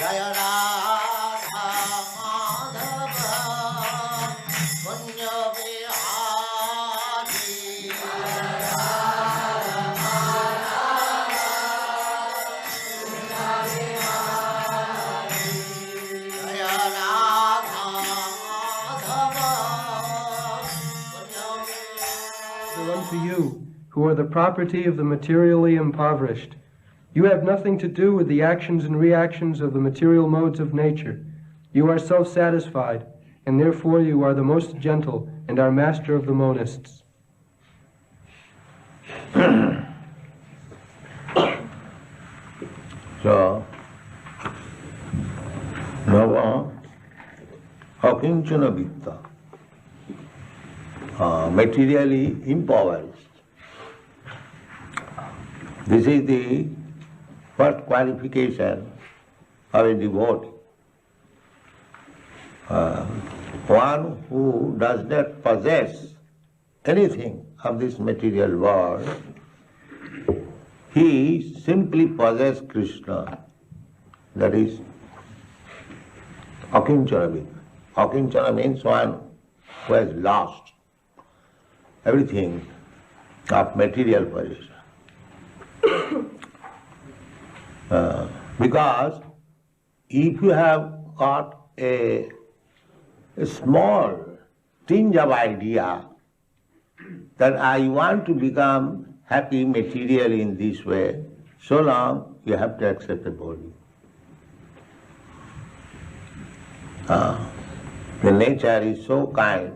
Jaya Radha Madhava Kunja Vihari Jaya Radha Madhava Kunja Vihari. Unto you, who are the property of the materially impoverished. You have nothing to do with the actions and reactions of the material modes of nature. You are self-satisfied, and therefore you are the most gentle and are master of the monists. So, Nava Akinchana Vitta, materially impoverished. This is the first qualification of a devotee. One who does not possess anything of this material world, he simply possesses Krishna. That is Akinchana Vitta. Akinchana means one who has lost everything of material possession. Because if you have got a small tinge of idea that I want to become happy materially in this way, so long you have to accept the body. The nature is so kind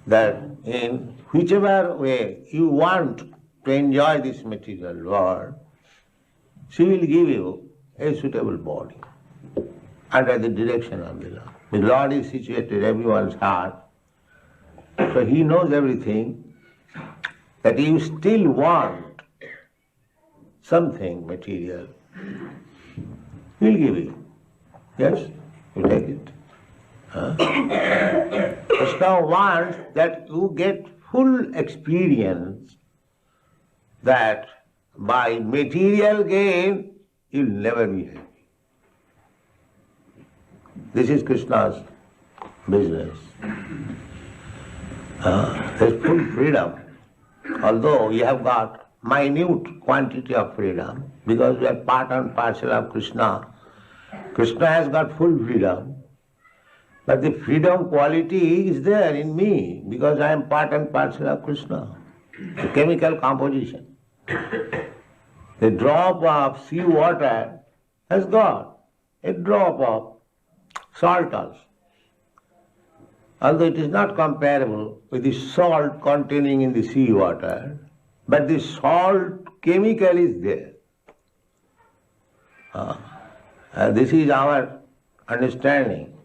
that in whichever way you want to enjoy this material world, she will give you a suitable body under the direction of the Lord. The Lord is situated in everyone's heart, so He knows everything, that you still want something material. He will give you. Yes, you take it. Krishna wants that you get full experience that by material gain you'll never be happy. This is Krishna's business. There's full freedom. Although we have got minute quantity of freedom, because we are part and parcel of Krishna, Krishna has got full freedom, but the freedom quality is there in me, because I am part and parcel of Krishna. The chemical composition. The drop of sea water has got a drop of salt also. Although it is not comparable with the salt containing in the sea water, but the salt chemical is there. This is our understanding.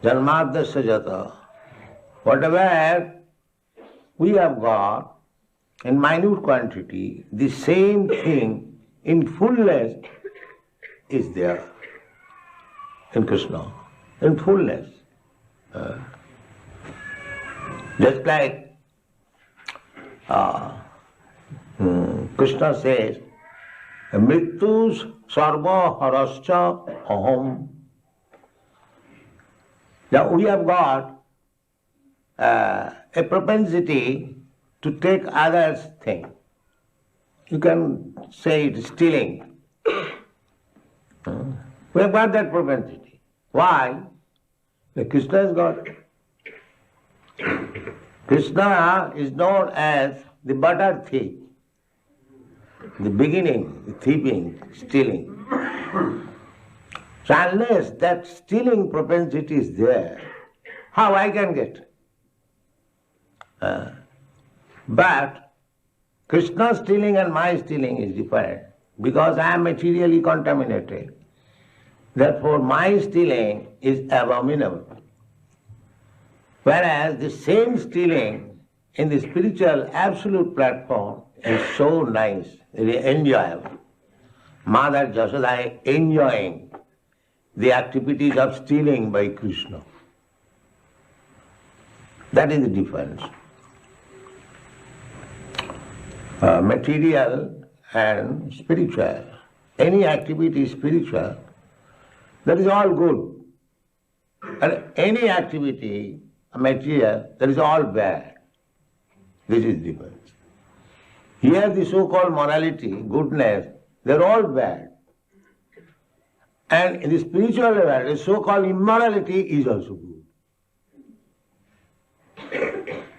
Janmadasya jata. Whatever we have got in minute quantity, the same thing in fullness is there in Krishna, in fullness. Just like Krishna says, Mrityus sarva harascha aham. Now we have got a propensity to take others' thing. You can say it is stealing. We have got that propensity. Why? Krishna has got it. Krishna is known as the butter thief, the beginning, the thieving, stealing. So unless that stealing propensity is there, how I can get? But Krishna's stealing and my stealing is different, because I am materially contaminated. Therefore my stealing is abominable. Whereas the same stealing in the spiritual absolute platform is so nice, very enjoyable. Mother Jasoda enjoying the activities of stealing by Krishna. That is the difference. Material and spiritual any activity spiritual, that is all good. And any activity material, that is all bad. This is difference. Here the so-called morality, goodness, they are all bad. And in the spiritual level, the so-called immorality is also good.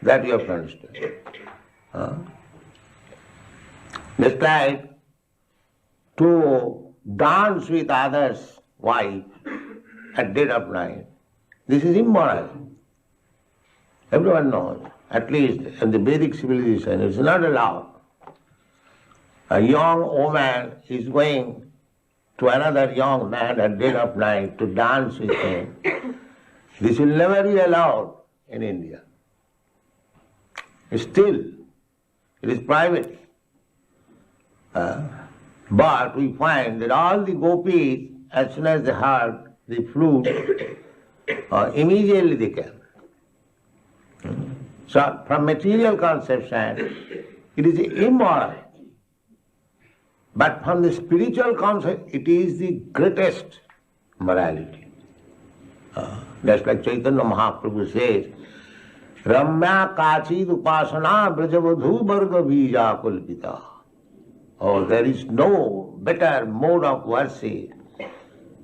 That you have to understand. Just like to dance with others' wife at dead of night, this is immoral. Everyone knows, at least in the Vedic civilization, it's not allowed. A young woman is going to another young man at dead of night to dance with him. This will never be allowed in India. Still, it is private. But we find that all the gopis, as soon as they heard the flute, immediately they came. So, from material conception, it is immoral. But from the spiritual concept, it is the greatest morality. Just like Chaitanya Mahaprabhu says, Ramya Kachid Upasana Brajavadhu Varga Bija Kulpita. Oh, there is no better mode of worship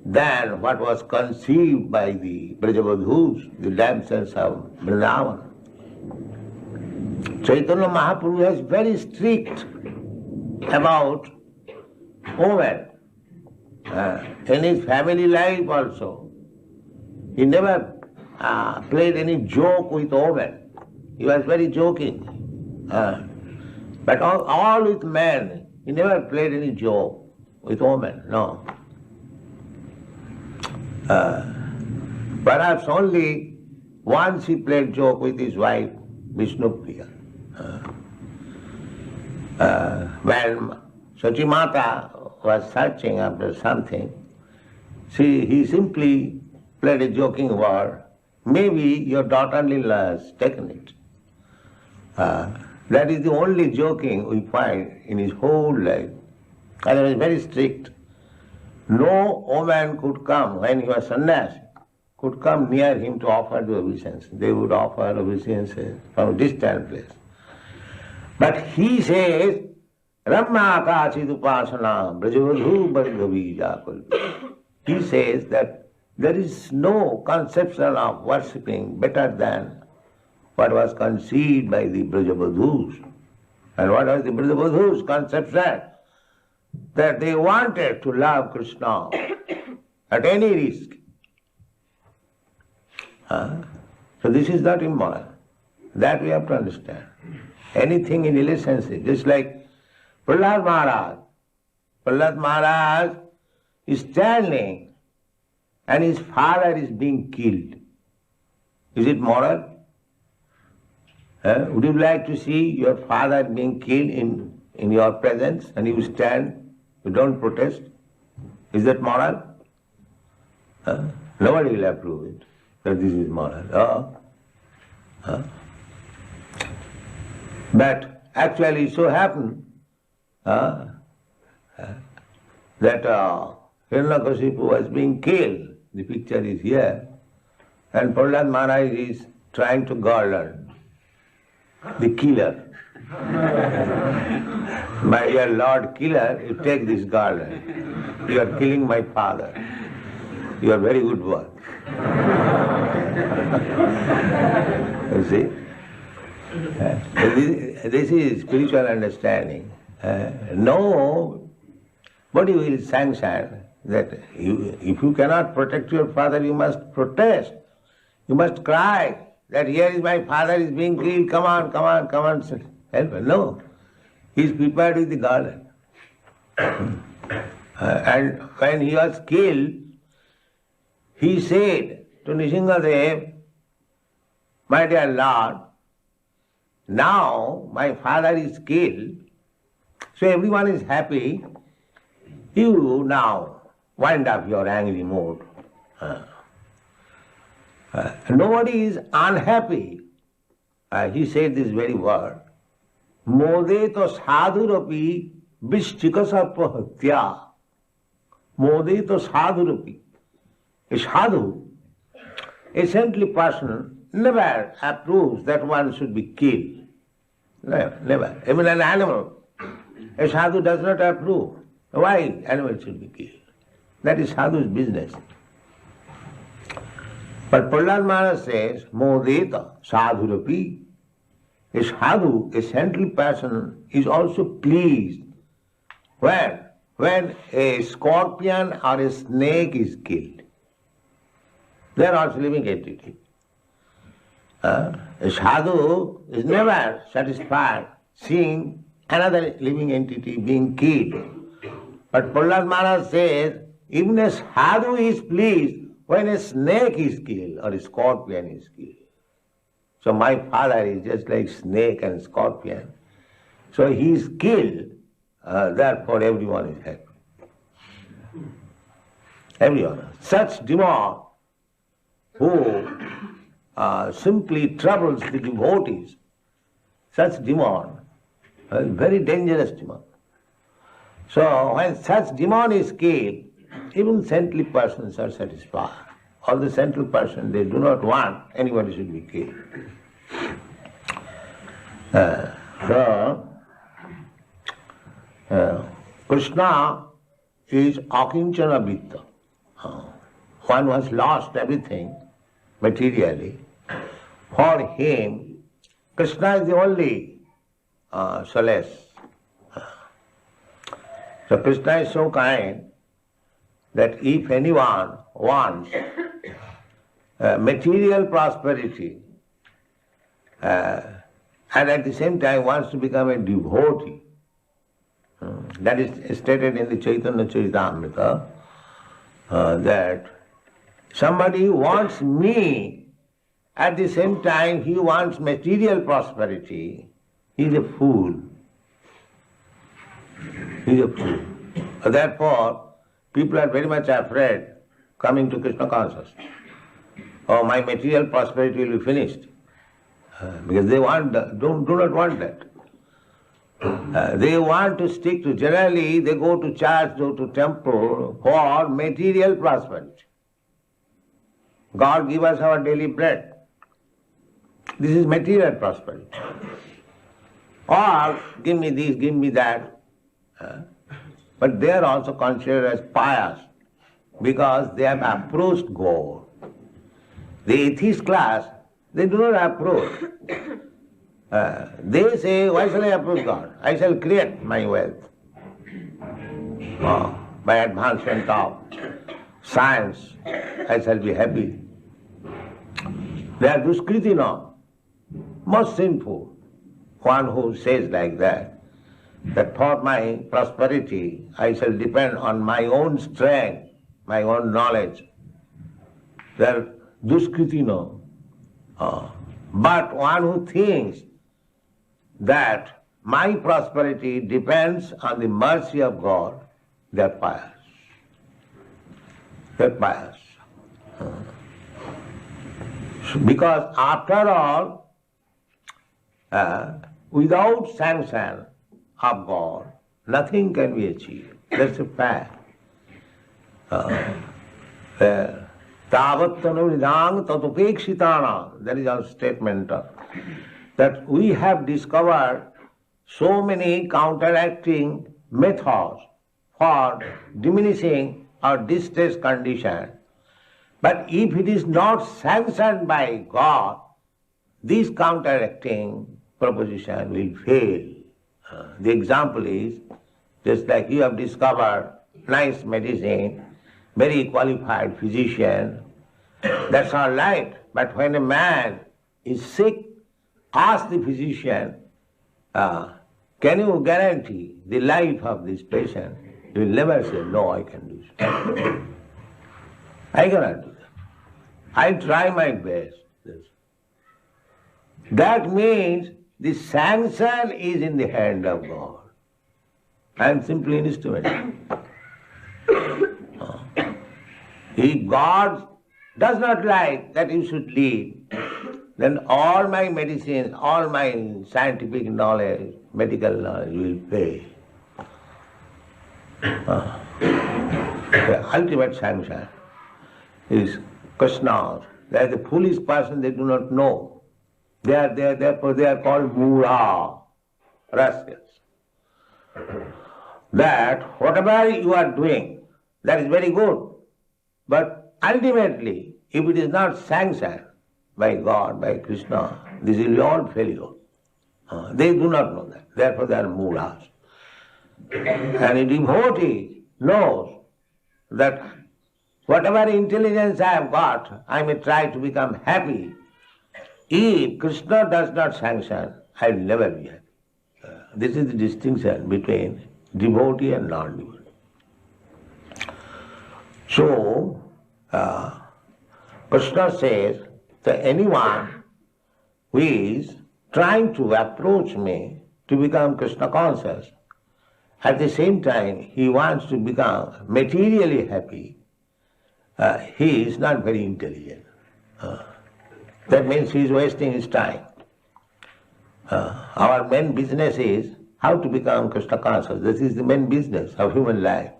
than what was conceived by the Brajavadhus, the damsels of Vrindavan. Chaitanya Mahaprabhu is very strict about women. In his family life also, he never played any joke with women. He was very joking. But all with men, he never played any joke with women, no. Perhaps only once he played joke with his wife, Vishnupriya. When Sachimata was searching after something, he simply played a joking word, maybe your daughter-in-law has taken it. That is the only joking we find in his whole life. And he was very strict. No woman could come, when he was sannyasi, could come near him to offer the obeisance. They would offer obeisances from a distant place. But he says, Ramya Kachid Upasana Brajavadhu Varga Bija Kulpita. He says that there is no conception of worshipping better than what was conceived by the Brajavadhus. And what was the Brajavadhus' conception? That they wanted to love Krishna at any risk. So this is not immoral. That we have to understand. Anything in relationship, just like Prahlad Maharaj. Prahlad Maharaj is standing and his father is being killed. Is it moral? Would you like to see your father being killed in your presence and you stand, you don't protest? Is that moral? Nobody will approve it, that this is moral. But actually it so happened that Hiranyakashipu was being killed. The picture is here. And Prahlad Maharaj is trying to guard the killer. My dear Lord Killer, you take this garland. You are killing my father. You are very good work. You see? This is spiritual understanding. Nobody will sanction that if you cannot protect your father, you must protest. You must cry that here is my father is being killed, come on, help him. No. He is prepared with the garland. And when he was killed, he said to Nrsimhadev, my dear Lord, now my father is killed, so everyone is happy. You now wind up your angry mood. Nobody is unhappy. He said this very word. Modeto sadhurapi vishchika sarpa hatya. Modito sadhurupi. A sadhu, a saintly person, never approves that one should be killed. Never. Even an animal, a sadhu does not approve. Why animal should be killed? That is sadhu's business. But Prahlad Maharaj says, Modeta sadhurapi. A sadhu, a saintly person, is also pleased when a scorpion or a snake is killed. They are also living entity. A sadhu is never satisfied seeing another living entity being killed. But Prahlad Maharaj says, even a sadhu is pleased when a snake is killed or a scorpion is killed. So my father is just like snake and scorpion. So he is killed, therefore everyone is happy. Everyone. Such demon who simply troubles the devotees, such demon, very dangerous demon. So when such demon is killed, even saintly persons are satisfied. All the saintly persons, they do not want anybody should be killed. Krishna is akinchana vitta. One who has lost everything materially. For him, Krishna is the only solace. So Krishna is so kind that if anyone wants material prosperity and at the same time wants to become a devotee, that is stated in the Chaitanya Charitamrita, that somebody wants me, at the same time he wants material prosperity, he is a fool. He is a fool. Therefore, people are very much afraid coming to Krishna consciousness. Oh, my material prosperity will be finished. Because they do not want that. They want to stick to, generally they go to church, go to temple for material prosperity. God give us our daily bread. This is material prosperity. Or give me this, give me that. But they are also considered as pious because they have approached God. The atheist class, they do not approach. They say, why shall I approach God? I shall create my wealth. By advancement of science, I shall be happy. They are duskritina, most sinful. One who says like that for my prosperity I shall depend on my own strength, my own knowledge. They are duskritina. But one who thinks that my prosperity depends on the mercy of God, they are pious. They are pious. Because after all, without sanction of God, nothing can be achieved. That's a fact. Tavattanudang tatupekshitana. That is our statement that we have discovered so many counteracting methods for diminishing our distress condition. But if it is not sanctioned by God, this counteracting proposition will fail. The example is, just like you have discovered nice medicine, very qualified physician, that's all right. But when a man is sick, ask the physician, can you guarantee the life of this patient? He will never say, no, I can do so. I cannot do that. I try my best. That means the sanction is in the hand of God. I am simply an instrument. If God does not like that you should live, then all my medicine, all my scientific knowledge, medical knowledge will fail. The ultimate sanction is Krishna. They are the foolish person, they do not know. Therefore they are called mula, rascals. That whatever you are doing, that is very good. But ultimately, if it is not sanctioned by God, by Krishna, this will be all failure. They do not know that. Therefore they are mulas. And a devotee knows that whatever intelligence I have got, I may try to become happy. If Krishna does not sanction, I will never be happy. This is the distinction between devotee and non-devotee. So, Krishna says that anyone who is trying to approach me to become Krishna conscious, at the same time he wants to become materially happy, he is not very intelligent. That means he is wasting his time. Our main business is how to become Krishna conscious. This is the main business of human life.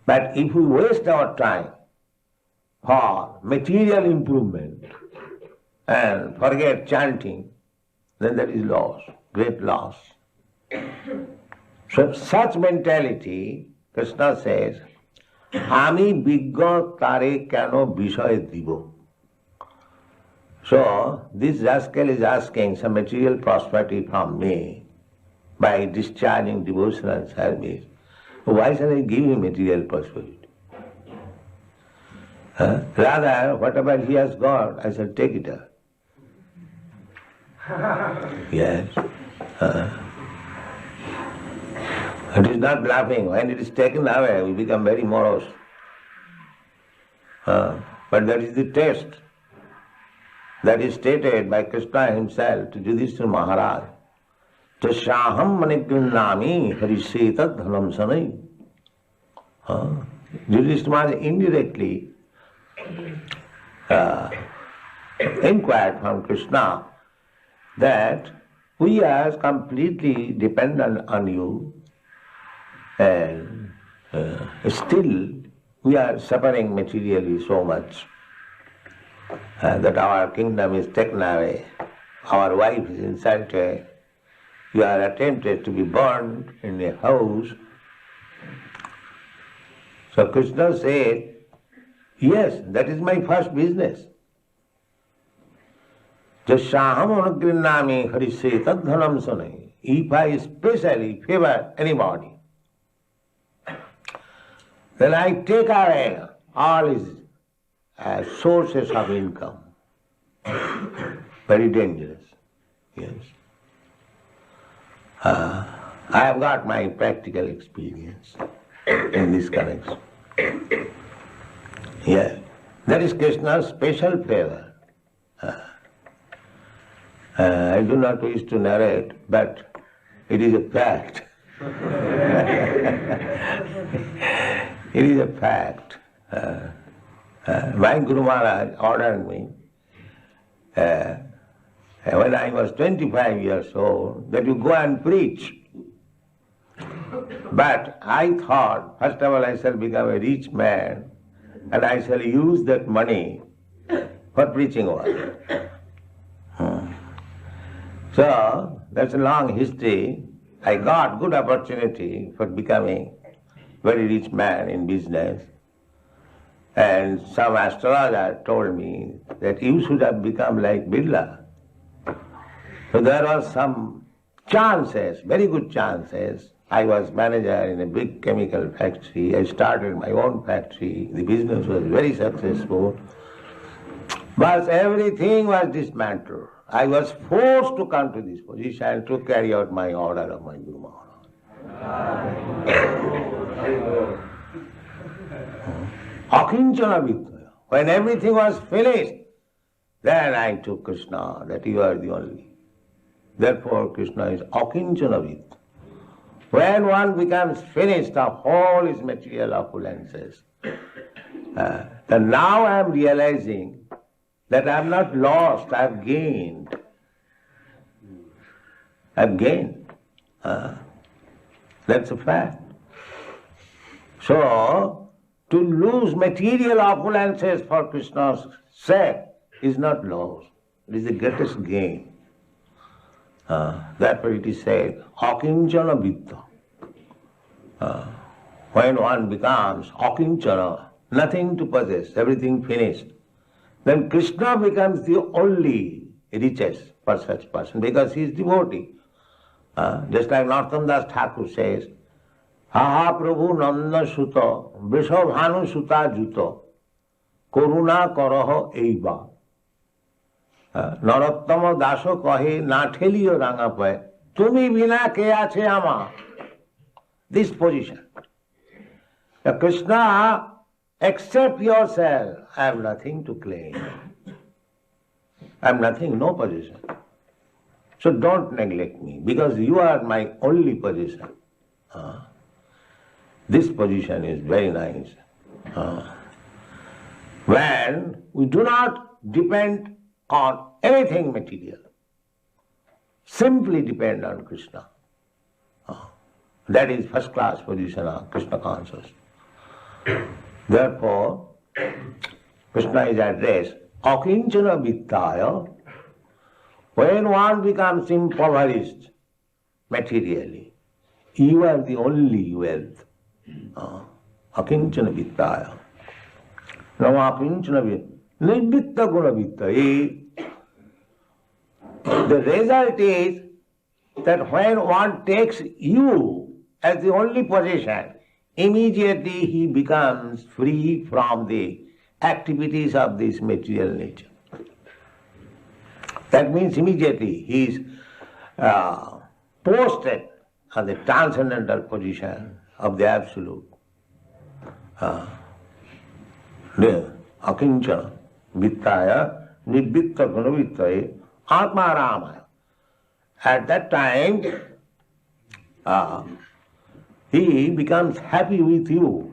But if we waste our time for material improvement and forget chanting, then that is loss, great loss. So such mentality, Krishna says, Ami bigga tare kano bishay dibo. So this rascal is asking some material prosperity from me by discharging devotional service. Why shall I give him material prosperity? Rather, whatever he has got, I shall take it up. Yes. It is not bluffing. When it is taken away, we become very morose. But that is the test. That is stated by Krishna himself to Yudhishthira Maharaj. Tasaham manigrinnami hariseta dhanam sanai. Yudhishthira Maharaj indirectly inquired from Krishna that we are completely dependent on you and still we are suffering materially so much that our kingdom is taken away, our wife is insulted, you are attempted to be burned in a house. So Krishna said, yes, that is my first business. Jasaham anugrinnami harise tadhanam sanai. If I especially favor anybody, then I take away all his sources of income. Very dangerous. Yes. I have got my practical experience in this connection. Yes. That is Krishna's special favor. I do not wish to narrate, but it is a fact. It is a fact. My Guru Maharaj ordered me, when I was 25 years old, that you go and preach. But I thought, first of all, I shall become a rich man and I shall use that money for preaching work. So, that's a long history. I got good opportunity for becoming very rich man in business. And some astrologer told me that you should have become like Birla. So there was some chances, very good chances. I was manager in a big chemical factory. I started my own factory. The business was very successful. But everything was dismantled. I was forced to come to this position to carry out my order of my Guru Maharaj. Akinchana Vidyaya. When everything was finished, then I took Krishna, that you are the only. Therefore Krishna is Akinchana Vidyaya. When one becomes finished of all his material opulences, then now I am realizing that I am not lost, I have gained. I have gained. That's a fact. So, To lose material opulences for Krishna's sake is not loss. It is the greatest gain. Therefore it is said, akinchana vitta. When one becomes akinchana, nothing to possess, everything finished, then Krishna becomes the only richest for such person because he is devotee. Just like Narottam Das Thakur says, ha Prabhu Nanda Suta, Vrishabhanu Suta Juta, Koruna Karaha Eiba. Narottama Daso kahe na theliyo ranga paye, tumi bina ke ache ama. This position. Now Krishna, accept yourself. I have nothing to claim. I have nothing, no position. So don't neglect me, because you are my only position. This position is very nice. When we do not depend on anything material, simply depend on Krishna. That is first class position of Krishna consciousness. Therefore, Krishna is addressed, akinchana vittaya. When one becomes impoverished materially, you are the only wealth. Akinchana vittaya. Now akinchana vittaya. Nirvitta guna vittaya. The result is that when one takes you as the only possession, immediately he becomes free from the activities of this material nature. That means immediately he is posted on the transcendental position of the Absolute. Akinchana vittaya nirvitta gunavittaya atma ramaya. At that time, he becomes happy with you.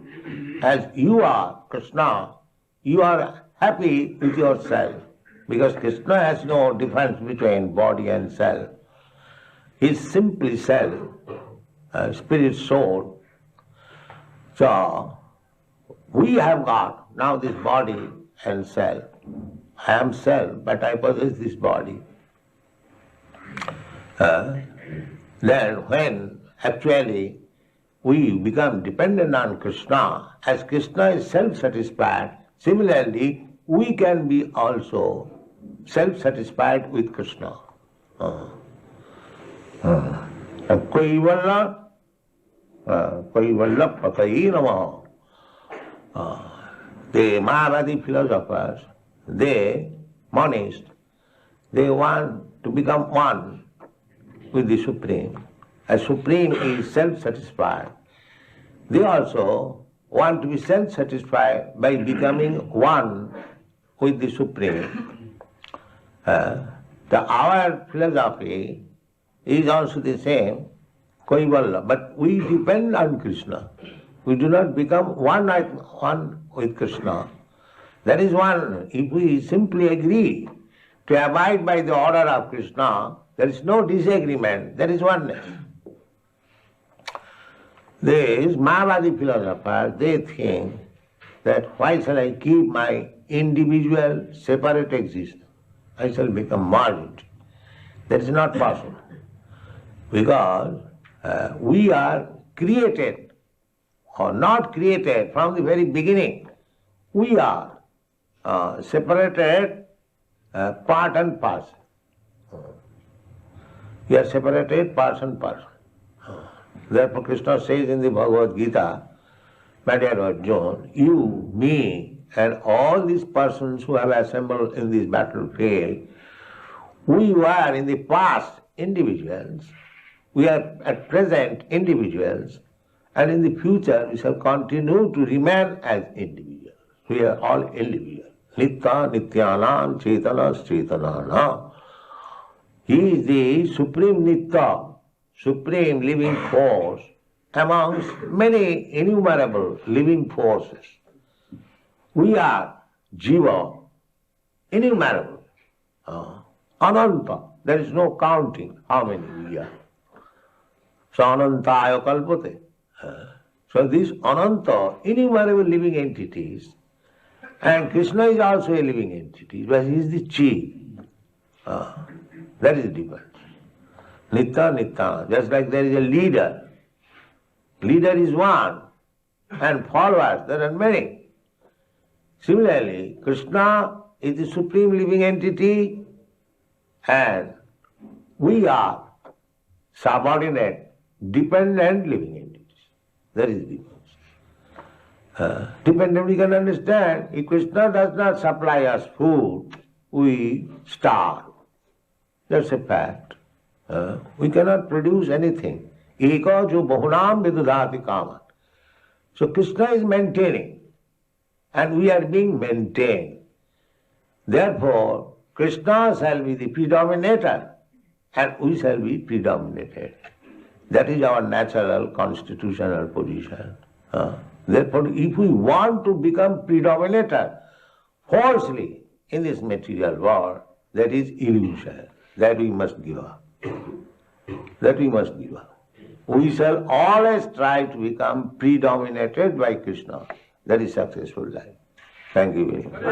As you are, Krishna, you are happy with yourself. Because Krishna has no difference between body and self. He is simply self, spirit, soul. So, we have got now this body and self. I am self, but I possess this body. Then when actually we become dependent on Krishna, as Krishna is self-satisfied, similarly we can be also self-satisfied with Krishna. Kaivalla patayi namaha. The Mayavadi philosophers, they, monists, they want to become one with the Supreme. As Supreme is self-satisfied, they also want to be self-satisfied by becoming one with the Supreme. Our philosophy is also the same, Kaivalla, but we depend on Krishna. We do not become one with Krishna. That is one. If we simply agree to abide by the order of Krishna, there is no disagreement, there is oneness. These Mayavadi philosophers, they think that why shall I keep my individual separate existence? I shall become merged. That is not possible. Because we are created or not created from the very beginning. We are separated part and parcel. We are separated parts and parcel. Therefore Krishna says in the Bhagavad Gita, my dear Arjuna, you, me, and all these persons who have assembled in this battlefield, we were in the past individuals, we are at present individuals, and in the future we shall continue to remain as individuals. We are all individuals. Nitya nityanam chetanas chetanana. He is the supreme Nitya, supreme living force amongst many innumerable living forces. We are Jiva, innumerable, Ananta. There is no counting how many we are. So Anantaya kalpate. So So these Ananta, innumerable living entities, and Krishna is also a living entity, but he is the chi. That is the difference. Nitya, Nitya, just like there is a leader. Leader is one, and followers, there are many. Similarly, Krishna is the supreme living entity, and we are subordinate, dependent living entities. That is the difference. Dependent we can understand. If Krishna does not supply us food, we starve. That's a fact. We cannot produce anything. Eka jo bahunam vidudhati kaman. So Krishna is maintaining, and we are being maintained. Therefore, Krishna shall be the predominator, and we shall be predominated. That is our natural constitutional position. Therefore, if we want to become predominator falsely in this material world, that is illusion. That we must give up. That we must give up. We shall always try to become predominated by Krishna. That is successful life. Thank you very much.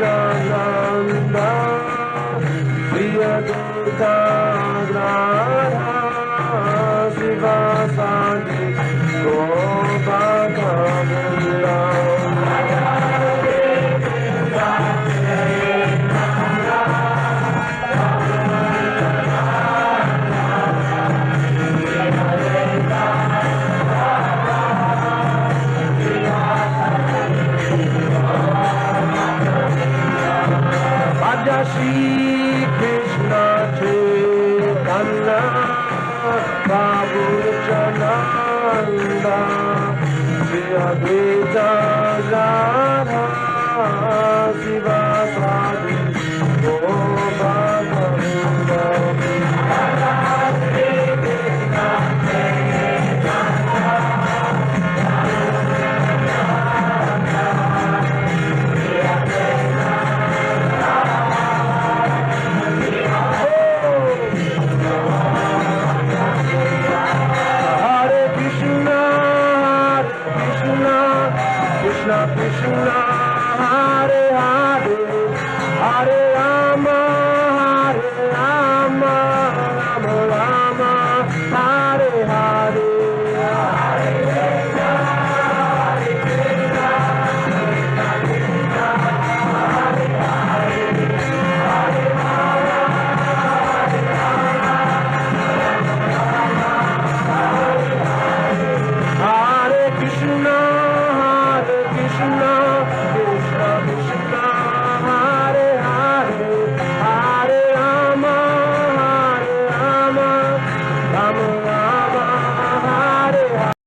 Nityananda Shri Advaita Radha Shiva Sati Gopaka Vrinda Shri Krishna Chaitanya Prabhu Nityananda Shri Advaita Radha Shiva